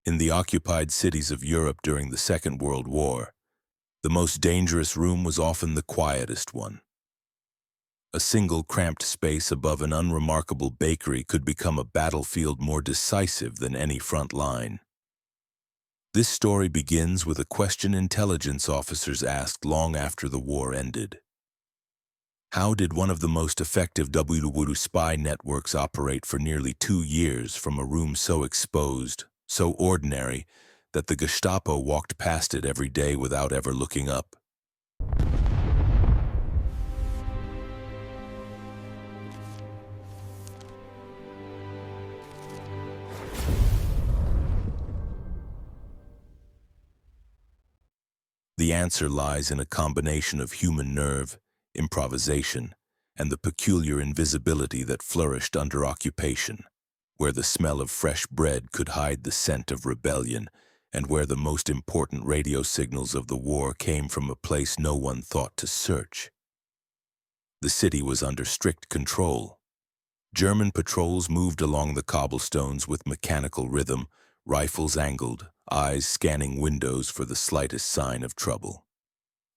In the occupied cities of Europe during the Second World War, the most dangerous room was often the quietest one. A single cramped space above an unremarkable bakery could become a battlefield more decisive than any front line. This story begins with a question intelligence officers asked long after the war ended. How did one of the most effective WWII spy networks operate for nearly 2 years from a room so exposed, so ordinary, that the Gestapo walked past it every day without ever looking up? The answer lies in a combination of human nerve, improvisation, and the peculiar invisibility that flourished under occupation, where the smell of fresh bread could hide the scent of rebellion, and where the most important radio signals of the war came from a place no one thought to search. The city was under strict control. German patrols moved along the cobblestones with mechanical rhythm, rifles angled, eyes scanning windows for the slightest sign of trouble.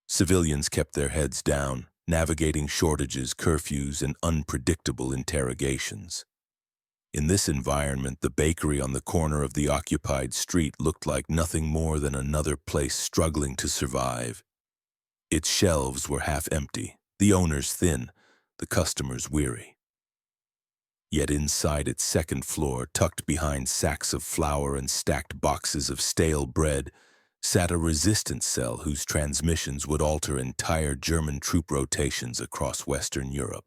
Civilians kept their heads down, navigating shortages, curfews, and unpredictable interrogations. In this environment, the bakery on the corner of the occupied street looked like nothing more than another place struggling to survive. Its shelves were half empty, the owners thin, the customers weary. Yet inside its second floor, tucked behind sacks of flour and stacked boxes of stale bread, sat a resistance cell whose transmissions would alter entire German troop rotations across Western Europe.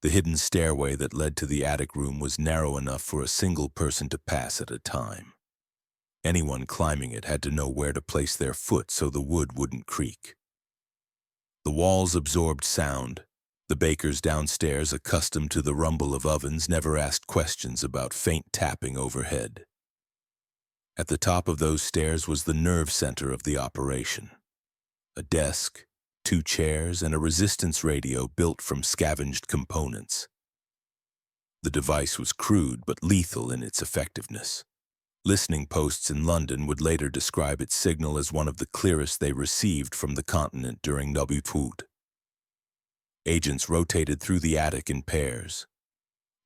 The hidden stairway that led to the attic room was narrow enough for a single person to pass at a time. Anyone climbing it had to know where to place their foot so the wood wouldn't creak. The walls absorbed sound. The bakers downstairs, accustomed to the rumble of ovens, never asked questions about faint tapping overhead. At the top of those stairs was the nerve center of the operation. A desk, 2 chairs, and a resistance radio built from scavenged components. The device was crude but lethal in its effectiveness. Listening posts in London would later describe its signal as one of the clearest they received from the continent during WWII. Agents rotated through the attic in pairs.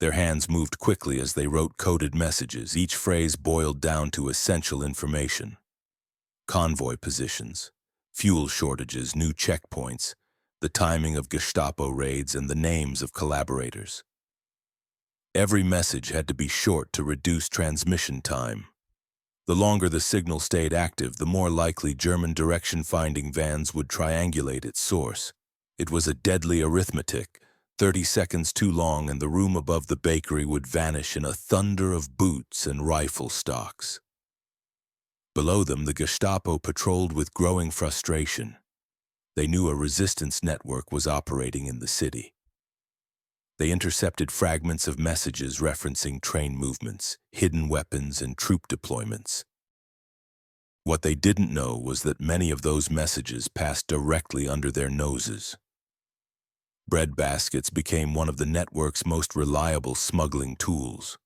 Their hands moved quickly as they wrote coded messages, each phrase boiled down to essential information. Convoy positions, fuel shortages, new checkpoints, the timing of Gestapo raids, and the names of collaborators. Every message had to be short to reduce transmission time. The longer the signal stayed active, the more likely German direction-finding vans would triangulate its source. It was a deadly arithmetic. 30 seconds too long and the room above the bakery would vanish in a thunder of boots and rifle stocks. Below them, the Gestapo patrolled with growing frustration. They knew a resistance network was operating in the city. They intercepted fragments of messages referencing train movements, hidden weapons, and troop deployments. What they didn't know was that many of those messages passed directly under their noses. Bread baskets became one of the network's most reliable smuggling tools.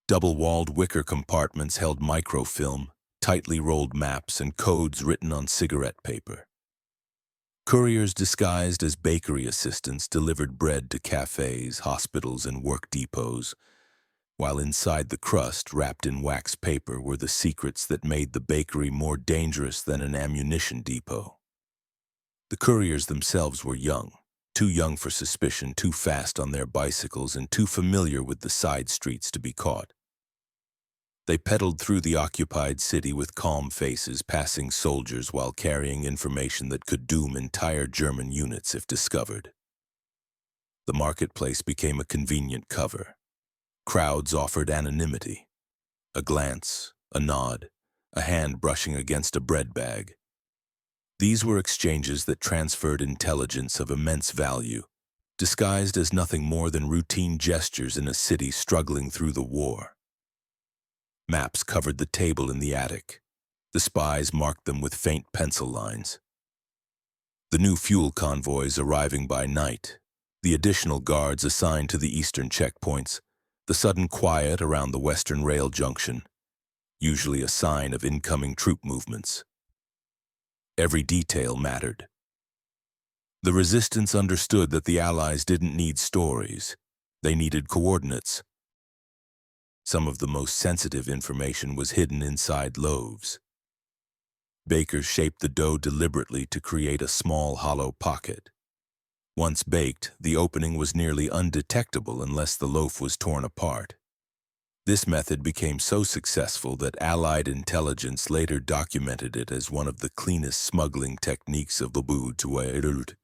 Double-walled wicker compartments held microfilm, tightly rolled maps, and codes written on cigarette paper. Couriers disguised as bakery assistants delivered bread to cafes, hospitals, and work depots, while inside the crust, wrapped in wax paper, were the secrets that made the bakery more dangerous than an ammunition depot. The couriers themselves were young. Too young for suspicion, too fast on their bicycles, and too familiar with the side streets to be caught. They pedaled through the occupied city with calm faces, passing soldiers while carrying information that could doom entire German units if discovered. The marketplace became a convenient cover. Crowds offered anonymity. A glance, a nod, a hand brushing against a bread bag. These were exchanges that transferred intelligence of immense value, disguised as nothing more than routine gestures in a city struggling through the war. Maps covered the table in the attic. The spies marked them with faint pencil lines. The new fuel convoys arriving by night, the additional guards assigned to the eastern checkpoints, the sudden quiet around the western rail junction, usually a sign of incoming troop movements. Every detail mattered. The resistance understood that the Allies didn't need stories. They needed coordinates. Some of the most sensitive information was hidden inside loaves. Bakers shaped the dough deliberately to create a small hollow pocket. Once baked, the opening was nearly undetectable unless the loaf was torn apart. This method became so successful that Allied intelligence later documented it as one of the cleanest smuggling techniques of WWII.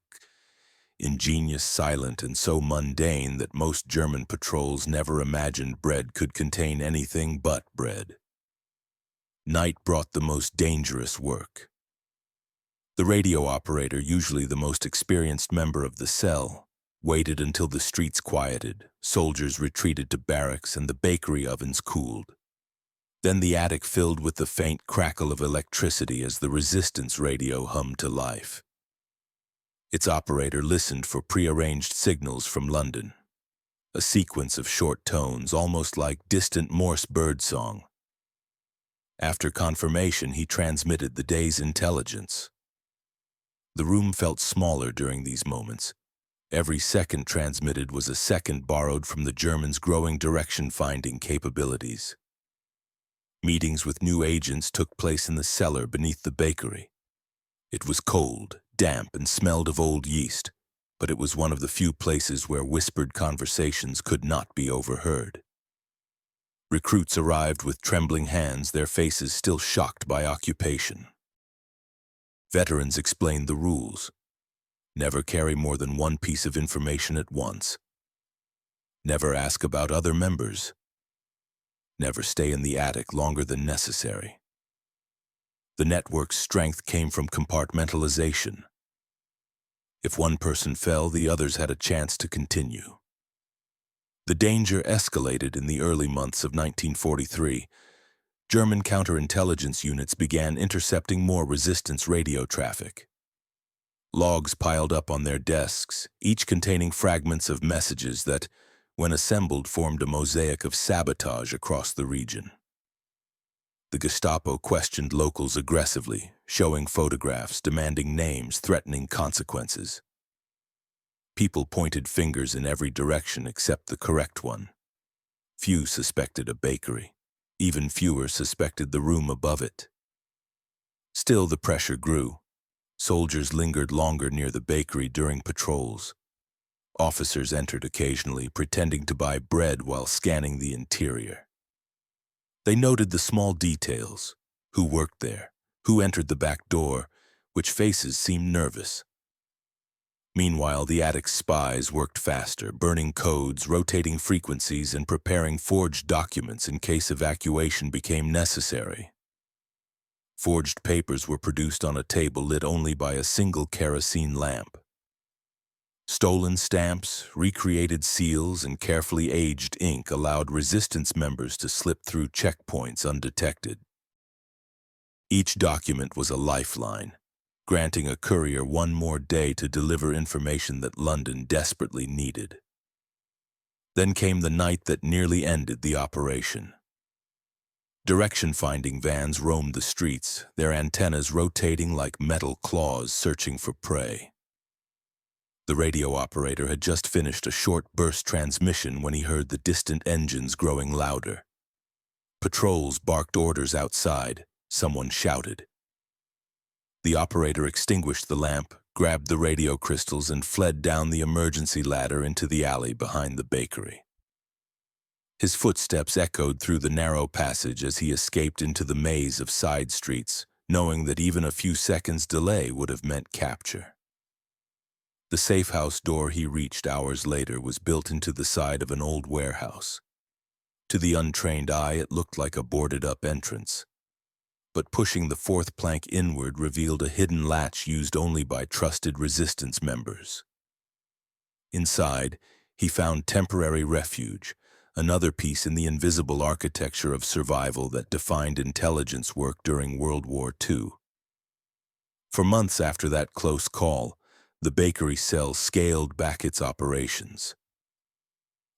Ingenious, silent, and so mundane that most German patrols never imagined bread could contain anything but bread. Night brought the most dangerous work. The radio operator, usually the most experienced member of the cell, waited until the streets quieted, soldiers retreated to barracks, and the bakery ovens cooled. Then the attic filled with the faint crackle of electricity as the resistance radio hummed to life. Its operator listened for prearranged signals from London, a sequence of short tones almost like distant Morse birdsong. After confirmation, he transmitted the day's intelligence. The room felt smaller during these moments. Every second transmitted was a second borrowed from the Germans' growing direction-finding capabilities. Meetings with new agents took place in the cellar beneath the bakery. It was cold, damp, and smelled of old yeast, but it was one of the few places where whispered conversations could not be overheard. Recruits arrived with trembling hands, their faces still shocked by occupation. Veterans explained the rules. Never carry more than one piece of information at once. Never ask about other members. Never stay in the attic longer than necessary. The network's strength came from compartmentalization. If one person fell, the others had a chance to continue. The danger escalated in the early months of 1943. German counterintelligence units began intercepting more resistance radio traffic. Logs piled up on their desks, each containing fragments of messages that, when assembled, formed a mosaic of sabotage across the region. The Gestapo questioned locals aggressively, showing photographs, demanding names, threatening consequences. People pointed fingers in every direction except the correct one. Few suspected a bakery. Even fewer suspected the room above it. Still, the pressure grew. Soldiers lingered longer near the bakery during patrols. Officers entered occasionally, pretending to buy bread while scanning the interior. They noted the small details: who worked there, who entered the back door, which faces seemed nervous. Meanwhile, the attic's spies worked faster, burning codes, rotating frequencies, and preparing forged documents in case evacuation became necessary. Forged papers were produced on a table lit only by a single kerosene lamp. Stolen stamps, recreated seals, and carefully aged ink allowed resistance members to slip through checkpoints undetected. Each document was a lifeline, granting a courier one more day to deliver information that London desperately needed. Then came the night that nearly ended the operation. Direction-finding vans roamed the streets, their antennas rotating like metal claws searching for prey. The radio operator had just finished a short burst transmission when he heard the distant engines growing louder. Patrols barked orders outside. Someone shouted. The operator extinguished the lamp, grabbed the radio crystals, and fled down the emergency ladder into the alley behind the bakery. His footsteps echoed through the narrow passage as he escaped into the maze of side streets, knowing that even a few seconds' delay would have meant capture. The safe house door he reached hours later was built into the side of an old warehouse. To the untrained eye, it looked like a boarded-up entrance. But pushing the fourth plank inward revealed a hidden latch used only by trusted resistance members. Inside, he found temporary refuge, another piece in the invisible architecture of survival that defined intelligence work during World War II. For months after that close call, the bakery cell scaled back its operations.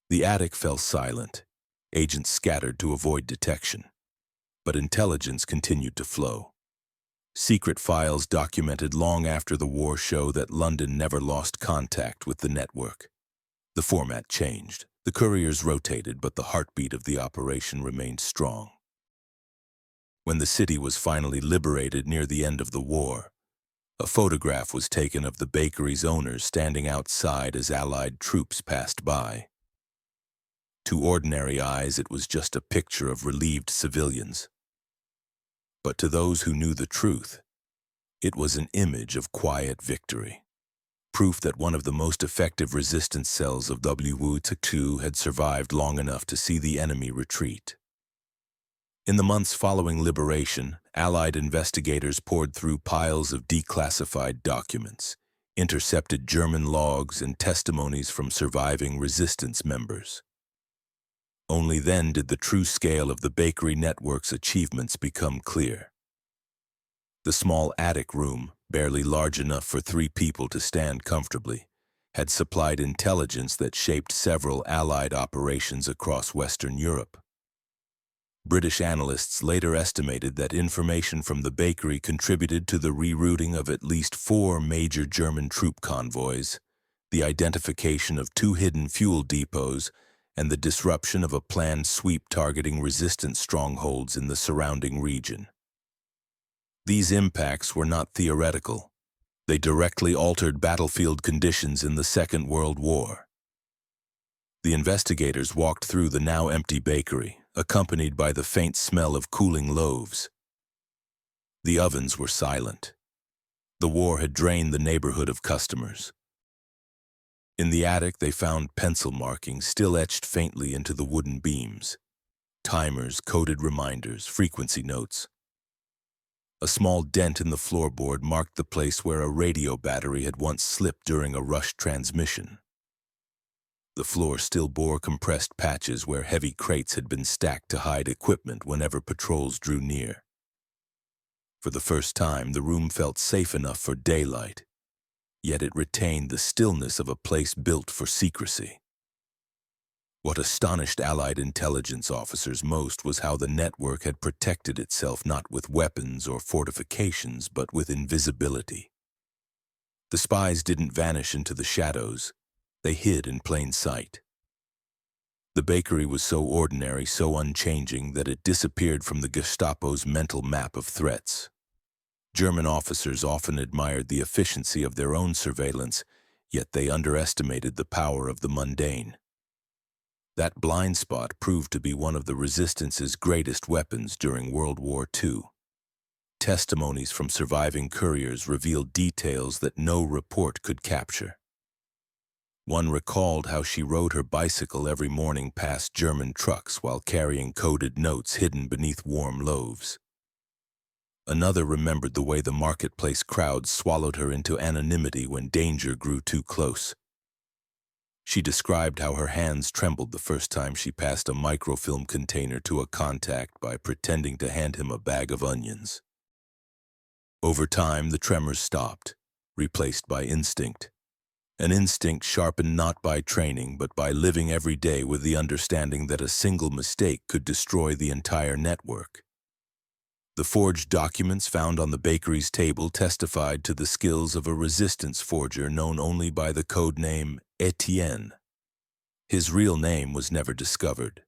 The attic fell silent, agents scattered to avoid detection. But intelligence continued to flow. Secret files documented long after the war show that London never lost contact with the network. The format changed. The couriers rotated, but the heartbeat of the operation remained strong. When the city was finally liberated near the end of the war, a photograph was taken of the bakery's owners standing outside as Allied troops passed by. To ordinary eyes, it was just a picture of relieved civilians. But to those who knew the truth, it was an image of quiet victory. Proof that one of the most effective resistance cells of WWII had survived long enough to see the enemy retreat. In the months following liberation, Allied investigators pored through piles of declassified documents, intercepted German logs, and testimonies from surviving resistance members. Only then did the true scale of the bakery network's achievements become clear. The small attic room, barely large enough for 3 people to stand comfortably, had supplied intelligence that shaped several Allied operations across Western Europe. British analysts later estimated that information from the bakery contributed to the rerouting of at least 4 major German troop convoys, the identification of 2 hidden fuel depots, and the disruption of a planned sweep targeting resistance strongholds in the surrounding region. These impacts were not theoretical. They directly altered battlefield conditions in the Second World War. The investigators walked through the now empty bakery, accompanied by the faint smell of cooling loaves. The ovens were silent. The war had drained the neighborhood of customers. In the attic, they found pencil markings still etched faintly into the wooden beams. Timers, coded reminders, frequency notes. A small dent in the floorboard marked the place where a radio battery had once slipped during a rushed transmission. The floor still bore compressed patches where heavy crates had been stacked to hide equipment whenever patrols drew near. For the first time, the room felt safe enough for daylight, yet it retained the stillness of a place built for secrecy. What astonished Allied intelligence officers most was how the network had protected itself not with weapons or fortifications, but with invisibility. The spies didn't vanish into the shadows. They hid in plain sight. The bakery was so ordinary, so unchanging, that it disappeared from the Gestapo's mental map of threats. German officers often admired the efficiency of their own surveillance, yet they underestimated the power of the mundane. That blind spot proved to be one of the Resistance's greatest weapons during World War II. Testimonies from surviving couriers revealed details that no report could capture. One recalled how she rode her bicycle every morning past German trucks while carrying coded notes hidden beneath warm loaves. Another remembered the way the marketplace crowds swallowed her into anonymity when danger grew too close. She described how her hands trembled the first time she passed a microfilm container to a contact by pretending to hand him a bag of onions. Over time, the tremors stopped, replaced by instinct. An instinct sharpened not by training, but by living every day with the understanding that a single mistake could destroy the entire network. The forged documents found on the bakery's table testified to the skills of a resistance forger known only by the code name Etienne. His real name was never discovered.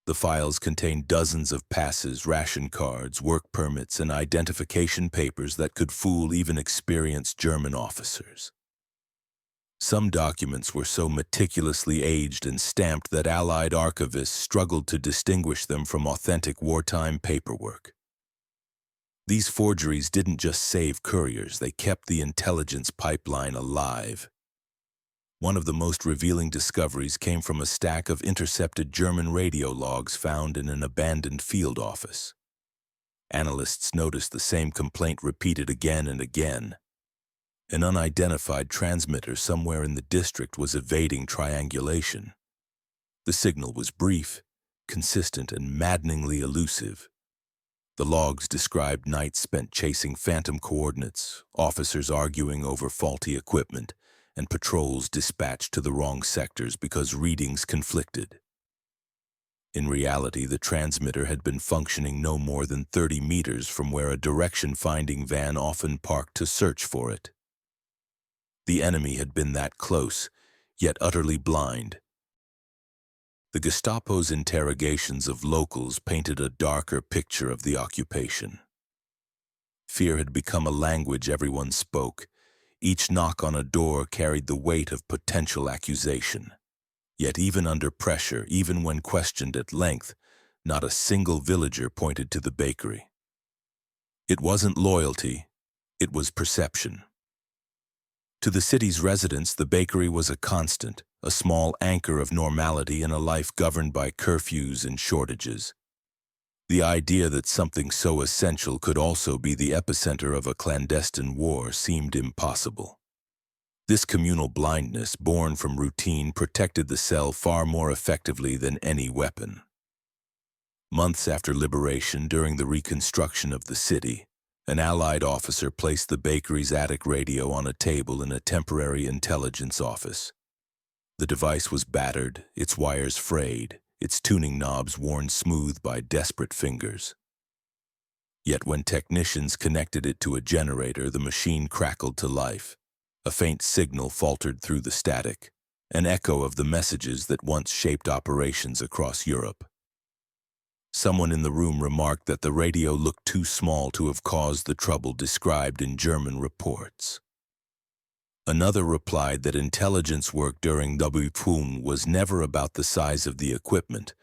The files contained dozens of passes, ration cards, work permits, and identification papers that could fool even experienced German officers. Some documents were so meticulously aged and stamped that Allied archivists struggled to distinguish them from authentic wartime paperwork. These forgeries didn't just save couriers, they kept the intelligence pipeline alive. One of the most revealing discoveries came from a stack of intercepted German radio logs found in an abandoned field office. Analysts noticed the same complaint repeated again and again. An unidentified transmitter somewhere in the district was evading triangulation. The signal was brief, consistent, and maddeningly elusive. The logs described nights spent chasing phantom coordinates, officers arguing over faulty equipment, and patrols dispatched to the wrong sectors because readings conflicted. In reality, the transmitter had been functioning no more than 30 meters from where a direction-finding van often parked to search for it. The enemy had been that close, yet utterly blind. The Gestapo's interrogations of locals painted a darker picture of the occupation. Fear had become a language everyone spoke. Each knock on a door carried the weight of potential accusation. Yet even under pressure, even when questioned at length, not a single villager pointed to the bakery. It wasn't loyalty, it was perception. To the city's residents, the bakery was a constant, a small anchor of normality in a life governed by curfews and shortages. The idea that something so essential could also be the epicenter of a clandestine war seemed impossible. This communal blindness, born from routine, protected the cell far more effectively than any weapon. Months after liberation, during the reconstruction of the city, an Allied officer placed the bakery's attic radio on a table in a temporary intelligence office. The device was battered, its wires frayed, its tuning knobs worn smooth by desperate fingers. Yet when technicians connected it to a generator, the machine crackled to life. A faint signal faltered through the static, an echo of the messages that once shaped operations across Europe. Someone in the room remarked that the radio looked too small to have caused the trouble described in German reports. Another replied that intelligence work during WWII was never about the size of the equipment,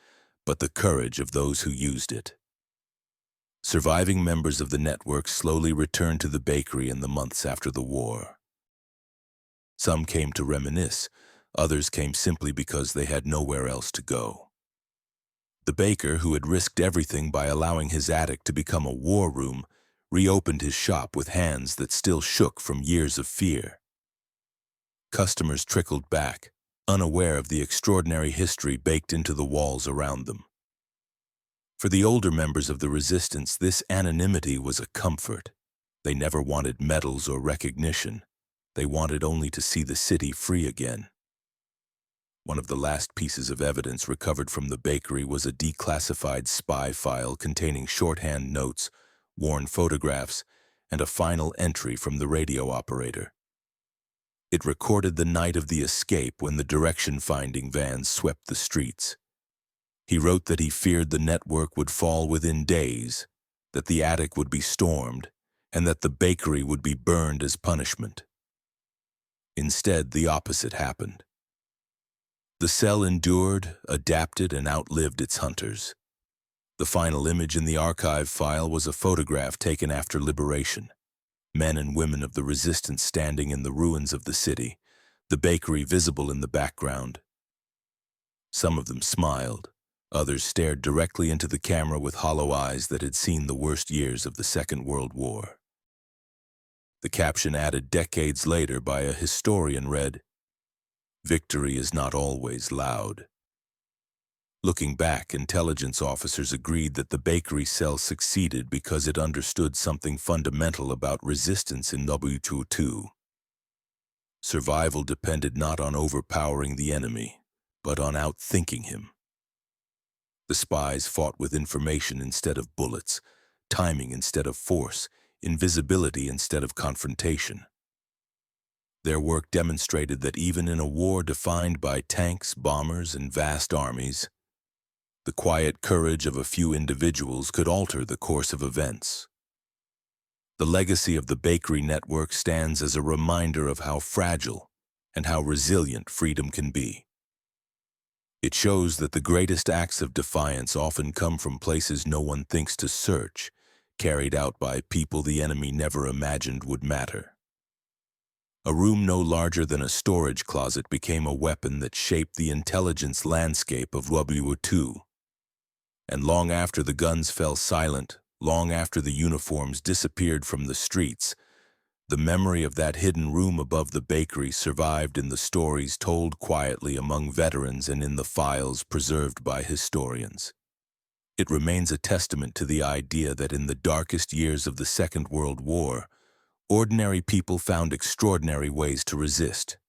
but the courage of those who used it. Surviving members of the network slowly returned to the bakery in the months after the war. Some came to reminisce, others came simply because they had nowhere else to go. The baker, who had risked everything by allowing his attic to become a war room, reopened his shop with hands that still shook from years of fear. Customers trickled back, unaware of the extraordinary history baked into the walls around them. For the older members of the resistance, this anonymity was a comfort. They never wanted medals or recognition. They wanted only to see the city free again. One of the last pieces of evidence recovered from the bakery was a declassified spy file containing shorthand notes, worn photographs, and a final entry from the radio operator. It recorded the night of the escape when the direction-finding vans swept the streets. He wrote that he feared the network would fall within days, that the attic would be stormed, and that the bakery would be burned as punishment. Instead, the opposite happened. The cell endured, adapted, and outlived its hunters. The final image in the archive file was a photograph taken after liberation. Men and women of the resistance standing in the ruins of the city, the bakery visible in the background. Some of them smiled, others stared directly into the camera with hollow eyes that had seen the worst years of the Second World War. The caption added decades later by a historian read, "Victory is not always loud." Looking back, intelligence officers agreed that the bakery cell succeeded because it understood something fundamental about resistance in WWII. Survival depended not on overpowering the enemy, but on outthinking him. The spies fought with information instead of bullets, timing instead of force, invisibility instead of confrontation. Their work demonstrated that even in a war defined by tanks, bombers, and vast armies, the quiet courage of a few individuals could alter the course of events. The legacy of the bakery network stands as a reminder of how fragile and how resilient freedom can be. It shows that the greatest acts of defiance often come from places no one thinks to search, carried out by people the enemy never imagined would matter. A room no larger than a storage closet became a weapon that shaped the intelligence landscape of WWII. And long after the guns fell silent, long after the uniforms disappeared from the streets, the memory of that hidden room above the bakery survived in the stories told quietly among veterans and in the files preserved by historians. It remains a testament to the idea that in the darkest years of the Second World War, ordinary people found extraordinary ways to resist.